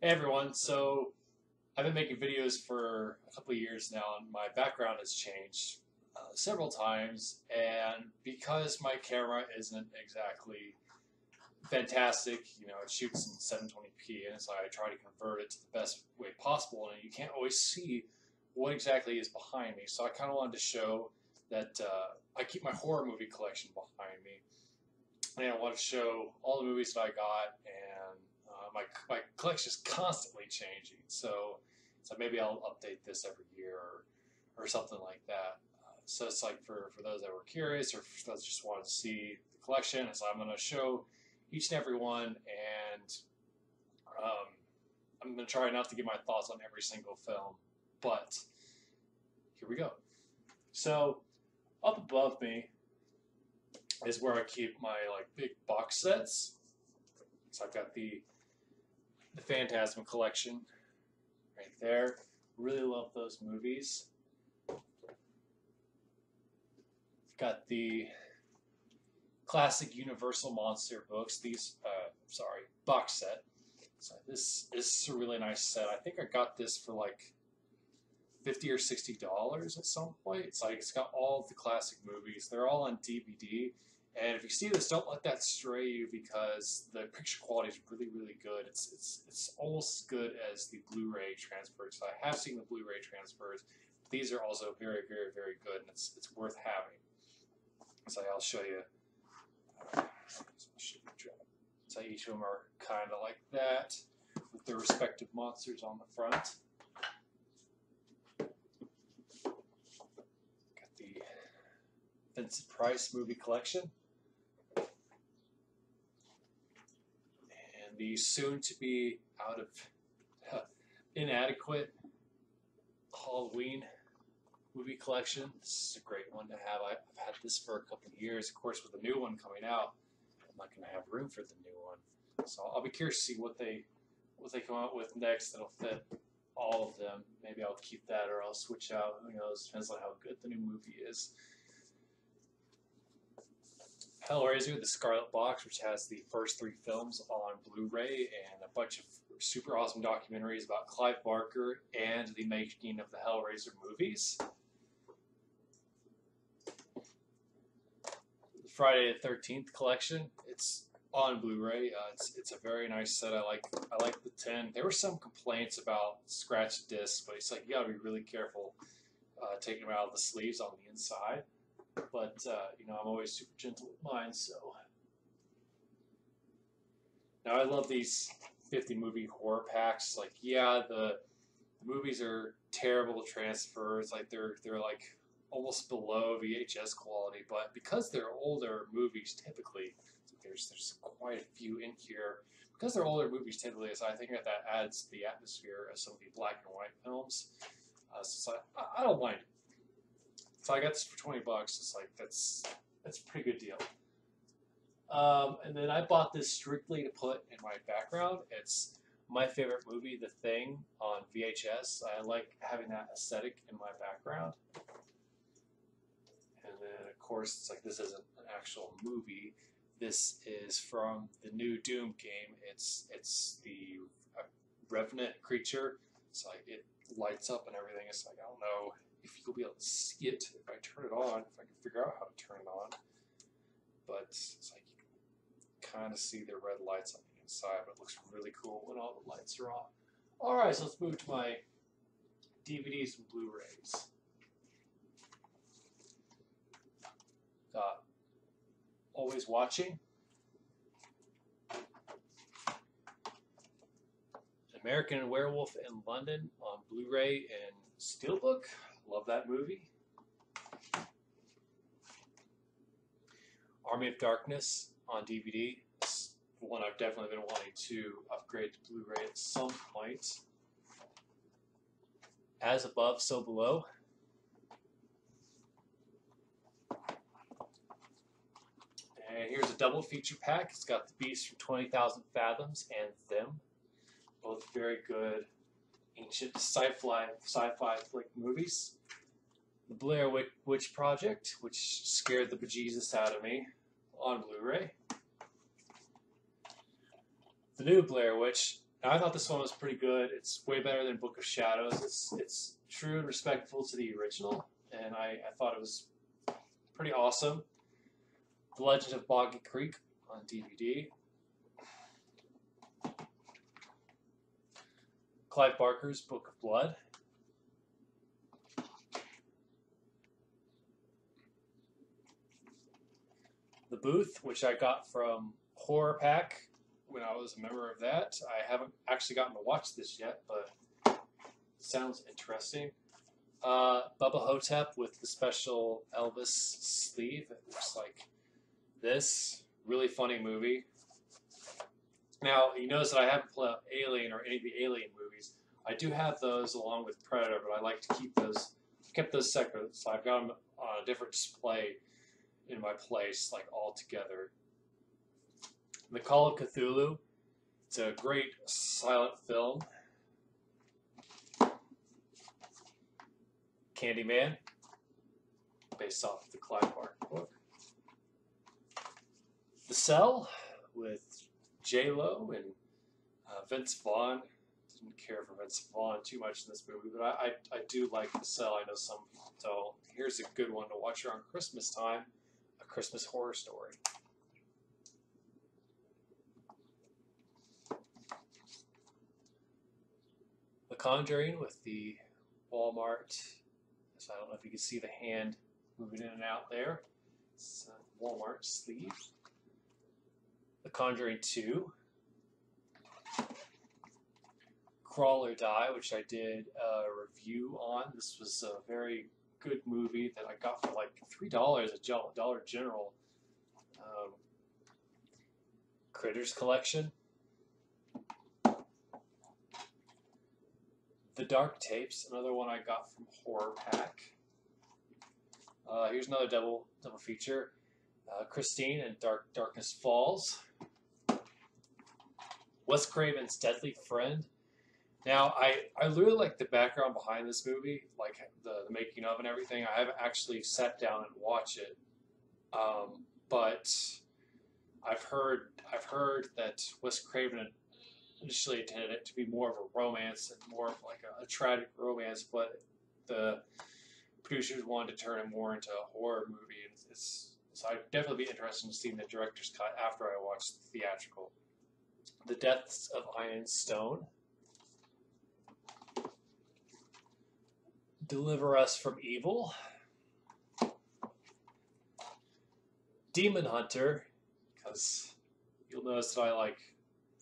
Hey everyone, so I've been making videos for a couple of years now, and my background has changed several times. And because my camera isn't exactly fantastic, it shoots in 720p, and so I try to convert it to the best way possible. And you can't always see what exactly is behind me, so I kind of wanted to show that I keep my horror movie collection behind me, and I want to show all the movies that I got, and my collection is constantly changing. So maybe I'll update this every year or something like that. So it's like for those that were curious or for those that just wanted to see the collection. So I'm going to show each and every one, and um, I'm going to try not to give my thoughts on every single film, but here we go. So up above me is where I keep my like big box sets. So I've got the Phantasm collection right there. Really love those movies. Got the classic Universal Monster books. Box set. So this is a really nice set. I think I got this for like $50 or $60 at some point. It's got all of the classic movies. They're all on DVD. And if you see this, don't let that stray you because the picture quality is really good. It's almost as good as the Blu-ray transfers. So I have seen the Blu-ray transfers. These are also very good, and it's worth having. So I'll show you. So each of them are kind of like that, with their respective monsters on the front. Got the Vincent Price movie collection. And the soon-to-be out of inadequate Halloween movie collection. This is a great one to have. I've had this for a couple of years. Of course, with the new one coming out, I'm not going to have room for the new one. So I'll be curious to see what they come out with next that'll fit all of them. Maybe I'll keep that or I'll switch out. Who knows? Depends on how good the new movie is. Hellraiser, the Scarlet Box, which has the first 3 films on Blu-ray and a bunch of super awesome documentaries about Clive Barker and the making of the Hellraiser movies. The Friday the 13th collection, it's on Blu-ray. It's a very nice set. I like the tin. There were some complaints about scratched discs, but it's like you got to be really careful taking them out of the sleeves on the inside. But I'm always super gentle with mine. So now I love these 50 movie horror packs. Like, yeah, the movies are terrible transfers. Like they're like almost below VHS quality, but because they're older movies, typically there's quite a few in here. Because they're older movies, typically, so I think that adds to the atmosphere of some of the black and white films. So I don't mind it. So I got this for $20. It's like that's a pretty good deal. And then I bought this strictly to put in my background. It's my favorite movie, The Thing, on VHS. I like having that aesthetic in my background. And then, of course, it's like this isn't an actual movie. This is from the new Doom game. It's the Revenant creature. It's like it lights up and everything. It's like I don't know if you'll be able to see it if I turn it on, if I can figure out how to turn it on. But it's like you can kind of see the red lights on the inside, but it looks really cool when all the lights are on. All right, so let's move to my DVDs and Blu-rays. Got Always Watching, American Werewolf in London on Blu-ray and Steelbook. Love that movie. Army of Darkness on DVD. It's one I've definitely been wanting to upgrade to Blu-ray at some point. As Above, So Below. And here's a double feature pack. It's got The Beast from 20,000 Fathoms and Them. Both very good ancient sci-fi flick movies. The Blair Witch Project, which scared the bejesus out of me, on Blu-ray. The new Blair Witch Now, I thought this one was pretty good. It's way better than Book of Shadows. It's true and respectful to the original, and I thought it was pretty awesome. The Legend of Boggy Creek on DVD. Clive Barker's Book of Blood. The Booth, which I got from Horror Pack when I was a member of that. I haven't actually gotten to watch this yet, but it sounds interesting. Bubba Hotep with the special Elvis sleeve. It looks like this. Really funny movie. Now, you notice that I haven't played Alien or any of the Alien movies. I do have those along with Predator, but I like to kept those separate. So I've got them on a different display in my place, like all together. The Call of Cthulhu. It's a great silent film. Candyman, based off of the Clive Barker book. The Cell with J-Lo and Vince Vaughn. Didn't care for Vince Vaughn too much in this movie, but I do like The Cell. I know some people don't. Here's a good one to watch around Christmas time. A Christmas Horror Story. The Conjuring with the Walmart. So I don't know if you can see the hand moving in and out there. It's a Walmart sleeve. The Conjuring 2. Crawl or Die, which I did a review on. This was a very good movie that I got for like $3 at Dollar General. Critters Collection. The Dark Tapes, another one I got from Horror Pack. Here's another double feature. Christine and Darkness Falls. Wes Craven's Deadly Friend. Now, I really like the background behind this movie, like the making of and everything. I haven't actually sat down and watched it, but I've heard that Wes Craven initially intended it to be more of a romance and more of like a tragic romance, but the producers wanted to turn it more into a horror movie. So I'd definitely be interested in seeing the director's cut after I watch the theatrical. The Deaths of Iron Stone. Deliver Us from Evil. Demon Hunter, because you'll notice that I like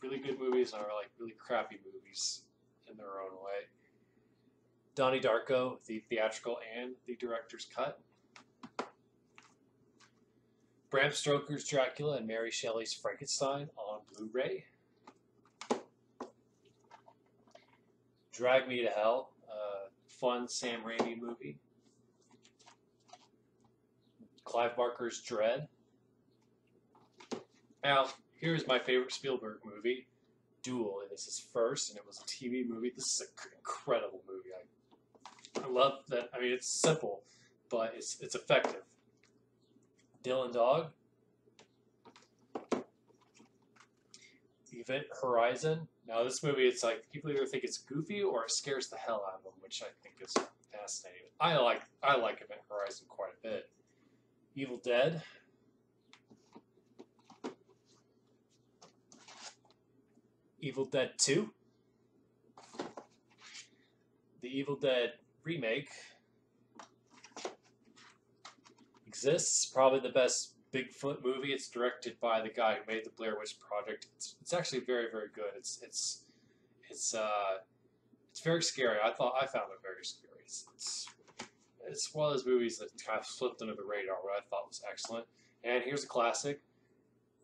really good movies and I like really crappy movies in their own way. Donnie Darko, the theatrical and the director's cut. Bram Stoker's Dracula and Mary Shelley's Frankenstein on Blu-ray. Drag Me to Hell, fun Sam Raimi movie. Clive Barker's Dread. Now, here's my favorite Spielberg movie, Duel. It is his first, and it was a TV movie. This is an incredible movie. I love that. I mean, it's simple, but it's effective. Dylan Dog. Event Horizon. Now, this movie, it's like people either think it's goofy or it scares the hell out of them, which I think is fascinating. I like Event Horizon quite a bit. Evil Dead. Evil Dead 2. The Evil Dead remake exists. Probably the best Bigfoot movie. It's directed by the guy who made the Blair Witch Project. It's actually very, very good. It's very scary. I found it very scary. It's one of those movies that kind of slipped under the radar, what I thought was excellent. And here's a classic,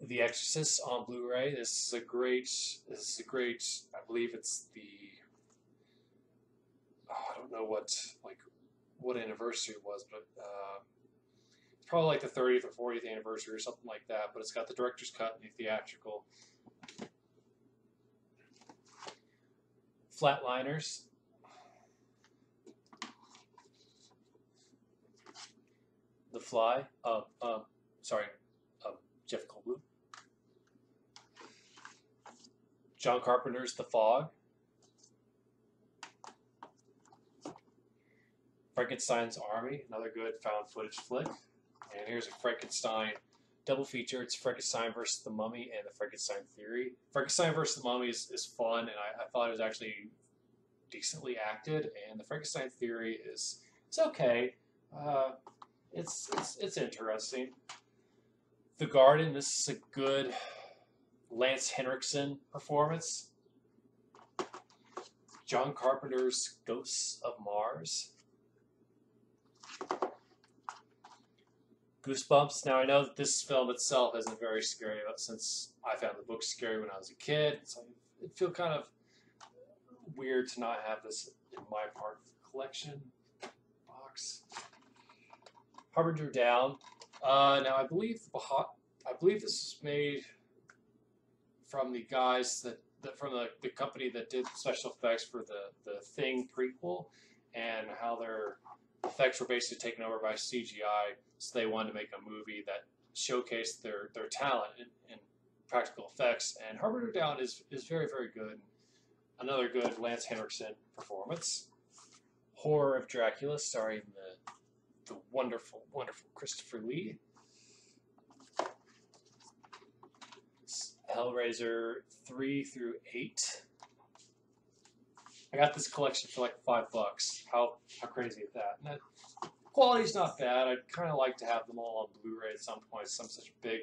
The Exorcist on Blu-ray. This is a great. I believe it's the. I don't know what anniversary it was, but it's probably like the 30th or 40th anniversary or something like that. But it's got the director's cut and the theatrical. Flatliners. The Fly. Jeff Goldblum. John Carpenter's The Fog. Frankenstein's Army, another good found footage flick. And here's a Frankenstein double feature. It's Frankenstein versus the Mummy and the Frankenstein Theory. Frankenstein versus the Mummy is fun, and I thought it was actually decently acted. And the Frankenstein Theory is okay. It's interesting. The Garden. This is a good Lance Henriksen performance. John Carpenter's Ghosts of Mars. Goosebumps. Now I know that this film itself isn't very scary, but since I found the book scary when I was a kid, so it feel kind of weird to not have this in my part of the collection box. Harbinger Down. Now I believe this was made from the guys from the company that did special effects for the Thing prequel, and how their effects were basically taken over by CGI, so they wanted to make a movie that showcased their talent in practical effects. And Harbinger Down is very, very good. Another good Lance Henriksen performance. Horror of Dracula, starring the wonderful, wonderful Christopher Lee. Hellraiser 3 through 8. I got this collection for like $5. How crazy is that? And quality's not bad. I'd kind of like to have them all on Blu-ray at some point. I'm such a big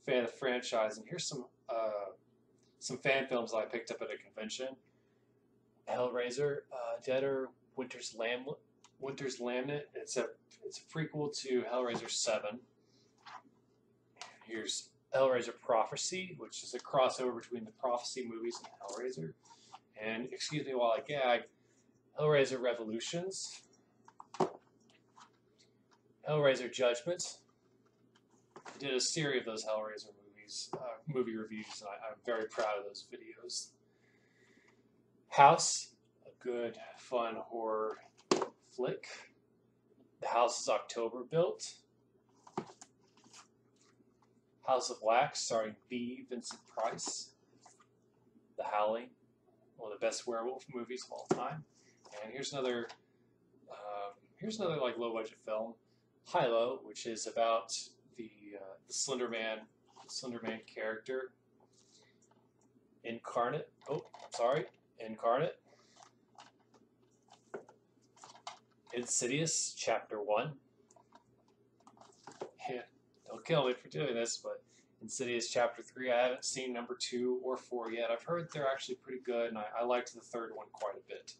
fan of the franchise. And here's some fan films that I picked up at a convention. Hellraiser, Deader, Winter's Lament. It's a prequel to Hellraiser 7. Here's Hellraiser Prophecy, which is a crossover between the Prophecy movies and Hellraiser. And, excuse me while I gag, Hellraiser Revolutions, Hellraiser Judgment. I did a series of those Hellraiser movie reviews, and I'm very proud of those videos. House, a good, fun horror flick. The House is October built. House of Wax, starring B. Vincent Price. The Howling, one of the best werewolf movies of all time. And here's another like low budget film, Hilo, which is about the Slender Man character. Incarnate. Insidious Chapter 1. Yeah, don't kill me for doing this, but Insidious Chapter 3. I haven't seen number 2 or 4 yet. I've heard they're actually pretty good, and I liked the third one quite a bit.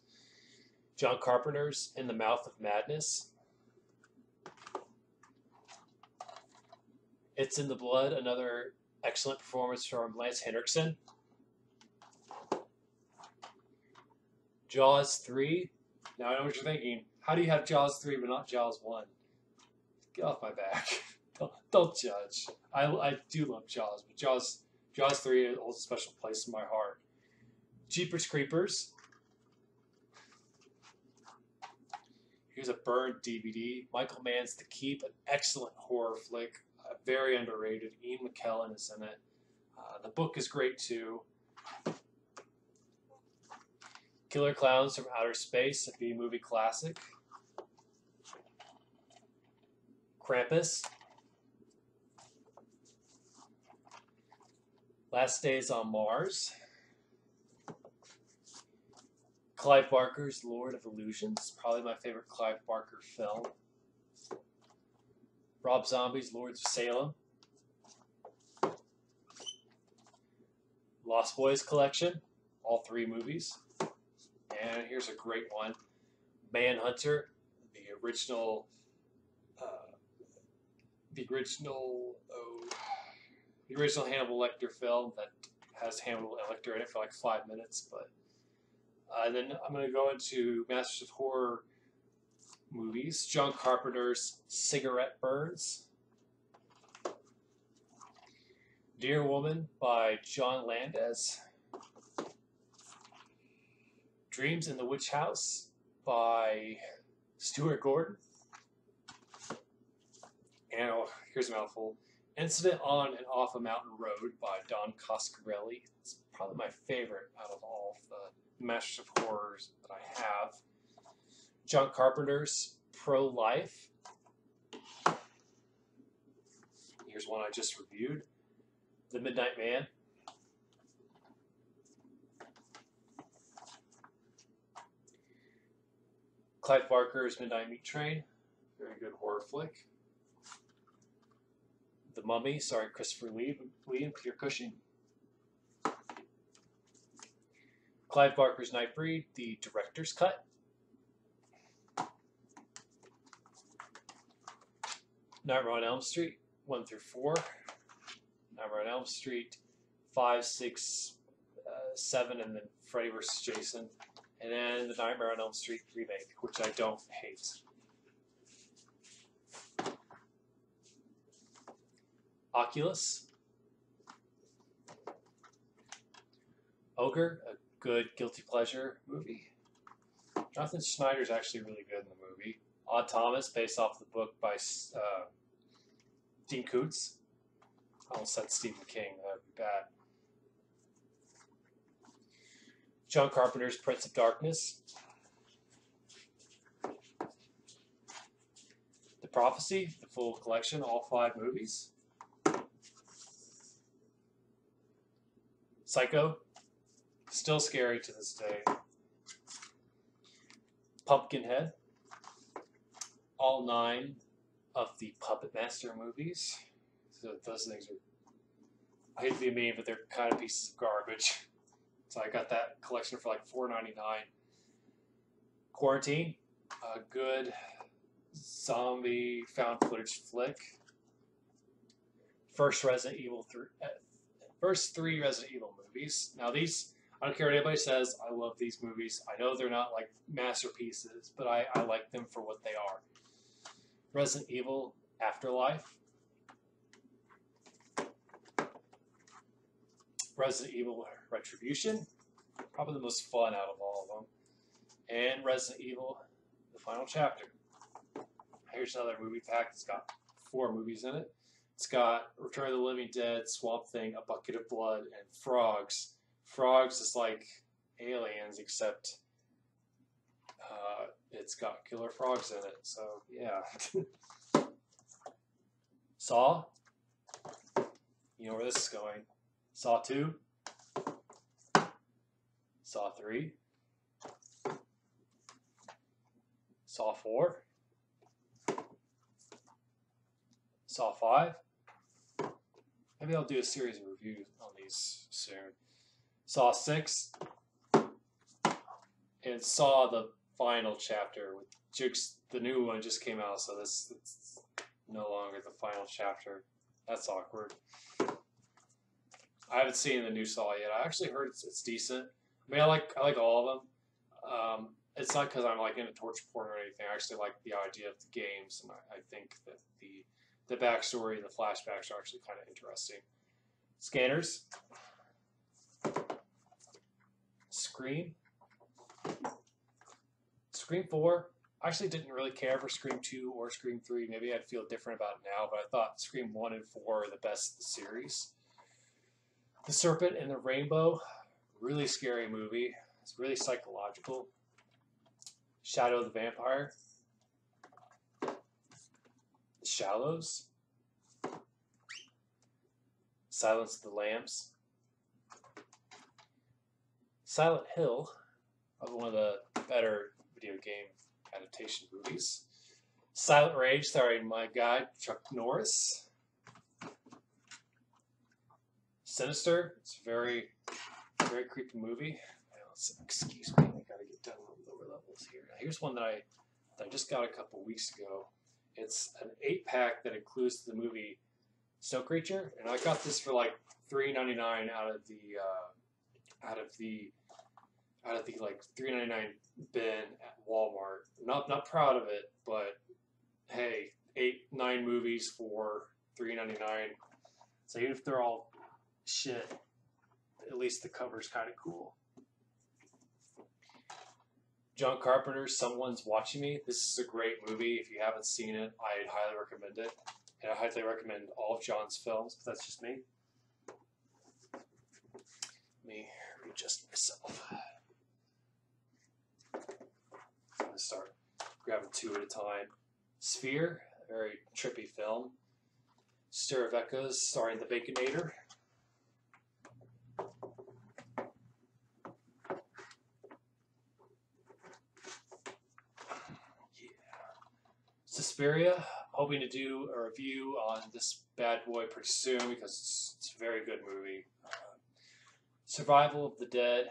John Carpenter's In the Mouth of Madness. It's in the Blood, another excellent performance from Lance Henriksen. Jaws 3. Now I know what you're thinking. How do you have Jaws 3 but not Jaws 1? Get off my back. Don't judge. I do love Jaws, but Jaws 3 holds a special place in my heart. Jeepers Creepers. Here's a burned DVD. Michael Mann's The Keep, an excellent horror flick. Very underrated. Ian McKellen is in it. The book is great too. Killer Clowns from Outer Space, a B-movie classic. Krampus. Last Days on Mars. Clive Barker's Lord of Illusions, probably my favorite Clive Barker film. Rob Zombie's Lords of Salem. Lost Boys collection, all 3 movies. And here's a great one, Manhunter, the original Hannibal Lecter film that has Hannibal Lecter in it for like 5 minutes. But then I'm going to go into Masters of Horror movies. John Carpenter's Cigarette Burns. Dear Woman by John Landis. Dreams in the Witch House by Stuart Gordon. And here's a mouthful. Incident on and Off a Mountain Road by Don Coscarelli. It's probably my favorite out of all of the Masters of Horrors that I have. John Carpenter's Pro-Life. Here's one I just reviewed. The Midnight Man. Clive Barker's Midnight Meat Train. Very good horror flick. The Mummy, starring Christopher Lee and Peter Cushing. Clive Barker's Nightbreed, the director's cut. Nightmare on Elm Street, 1 through 4. Nightmare on Elm Street, 5, 6, 7, and then Freddy vs. Jason. And then the Nightmare on Elm Street remake, which I don't hate. Oculus. Ogre, a good guilty pleasure movie. Jonathan Schneider's actually really good in the movie. Odd Thomas, based off the book by Dean Koontz. I almost said Stephen King. That would be bad. John Carpenter's Prince of Darkness. The Prophecy, the full collection, all 5 movies. Psycho, still scary to this day. Pumpkinhead, all 9 of the Puppet Master movies. So those things are, I hate to be mean, but they're kind of pieces of garbage. So I got that collection for like $4.99. Quarantine, a good zombie found footage flick. First 3 Resident Evil movies. Now these, I don't care what anybody says, I love these movies. I know they're not like masterpieces, but I like them for what they are. Resident Evil Afterlife. Resident Evil Retribution, probably the most fun out of all of them. And Resident Evil, the final chapter. Here's another movie pack. It's got 4 movies in it. It's got Return of the Living Dead, Swamp Thing, A Bucket of Blood, and Frogs. Frogs is like Aliens, except it's got killer frogs in it. So, yeah. Saw. You know where this is going. Saw 2. Saw 3. Saw 4. Saw 5. Maybe I'll do a series of reviews on these soon. Saw 6. And Saw the final chapter with Jukes. The new one just came out, so it's no longer the final chapter. That's awkward. I haven't seen the new Saw yet. I actually heard it's decent. I mean, I like all of them. It's not because I'm like into torture porn or anything. I actually like the idea of the games, and I think that the backstory and the flashbacks are actually kind of interesting. Scanners. Scream. Scream 4. I actually didn't really care for Scream 2 or Scream 3. Maybe I'd feel different about it now, but I thought Scream 1 and 4 are the best of the series. The Serpent and the Rainbow. Really scary movie. It's really psychological. Shadow of the Vampire. The Shallows. Silence of the Lambs. Silent Hill, one of the better video game adaptation movies. Silent Rage, starring my guy Chuck Norris. Sinister, it's a very, very creepy movie. Excuse me, I gotta get down on lower levels here. Now, here's one that I just got a couple weeks ago. It's an 8-pack that includes the movie Snow Creature, and I got this for like $3.99 out of the like $3.99 bin at Walmart. Not proud of it, but hey, 8-9 movies for $3.99. So even if they're all shit, at least the cover's kind of cool. John Carpenter's Someone's Watching Me. This is a great movie. If you haven't seen it, I'd highly recommend it. and I highly recommend all of John's films, but that's just me. Let me readjust myself. I'm going to start grabbing two at a time. Sphere, a very trippy film. Stir of Echoes, starring the Baconator. Suspiria, hoping to do a review on this bad boy pretty soon because it's a very good movie. Survival of the Dead.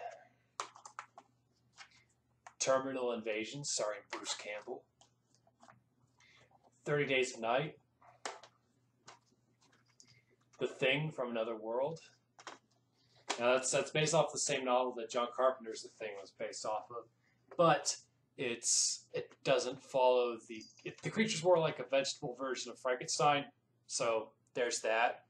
Terminal Invasion, starring Bruce Campbell. 30 Days of Night. The Thing from Another World. Now that's based off the same novel that John Carpenter's The Thing was based off of, but it doesn't follow the creature's more like a vegetable version of Frankenstein, so there's that.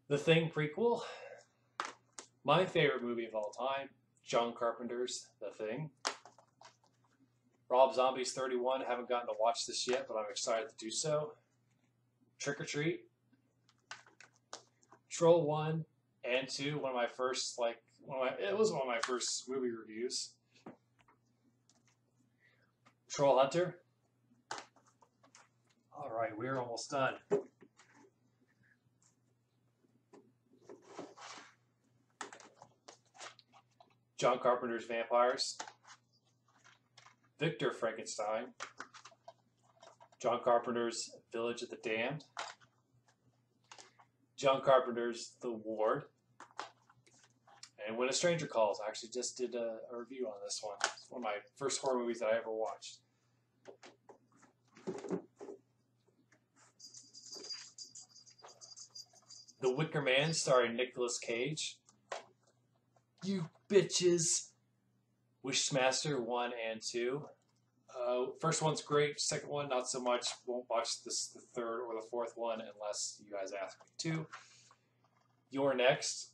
The Thing prequel. My favorite movie of all time, John Carpenter's The Thing. Rob Zombie's 31. Haven't gotten to watch this yet, but I'm excited to do so. Trick or Treat. Troll 1 and 2. One of my first, it was one of my first movie reviews. Troll Hunter. All right, we're almost done. John Carpenter's Vampires. Victor Frankenstein. John Carpenter's Village of the Damned. John Carpenter's The Ward. And When a Stranger Calls. I actually just did a review on this one. It's one of my first horror movies that I ever watched. The Wicker Man, starring Nicolas Cage. You bitches. Wishmaster 1 and 2. First one's great. Second one, not so much. Won't watch the third or the fourth one unless you guys ask me to. You're Next.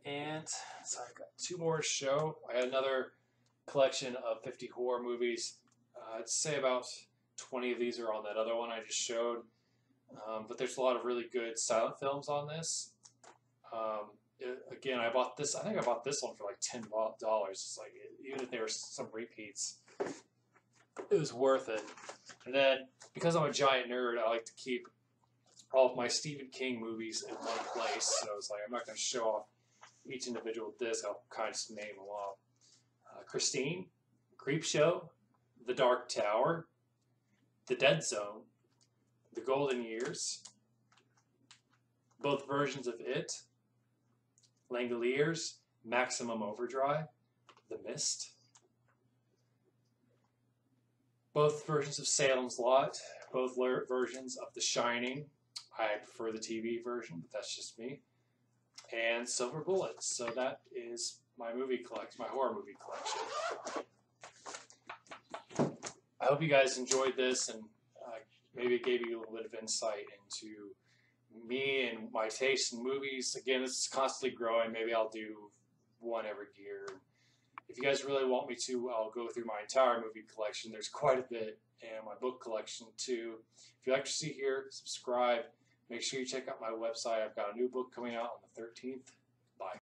And so I've got two more to show. I had another collection of 50 horror movies. I'd say about 20 of these are on that other one I just showed. But there's a lot of really good silent films on this. Again, I bought this. I think I bought this one for like $10. It's like, even if there were some repeats, it was worth it. And then, because I'm a giant nerd, I like to keep all of my Stephen King movies in one place. So it's like, I'm not going to show off each individual disc. I'll kind of just name them off. Christine, Creepshow, The Dark Tower, The Dead Zone, The Golden Years, both versions of It, Langoliers, Maximum Overdrive, The Mist, both versions of Salem's Lot, both versions of The Shining. I prefer the TV version, but that's just me. And Silver Bullets. So that is my movie collection, my horror movie collection. I hope you guys enjoyed this, and maybe it gave you a little bit of insight into me and my taste in movies. Again, this is constantly growing. Maybe I'll do one every year. If you guys really want me to, I'll go through my entire movie collection. There's quite a bit, and my book collection too. If you like to see here, subscribe. Make sure you check out my website. I've got a new book coming out on the 13th. Bye.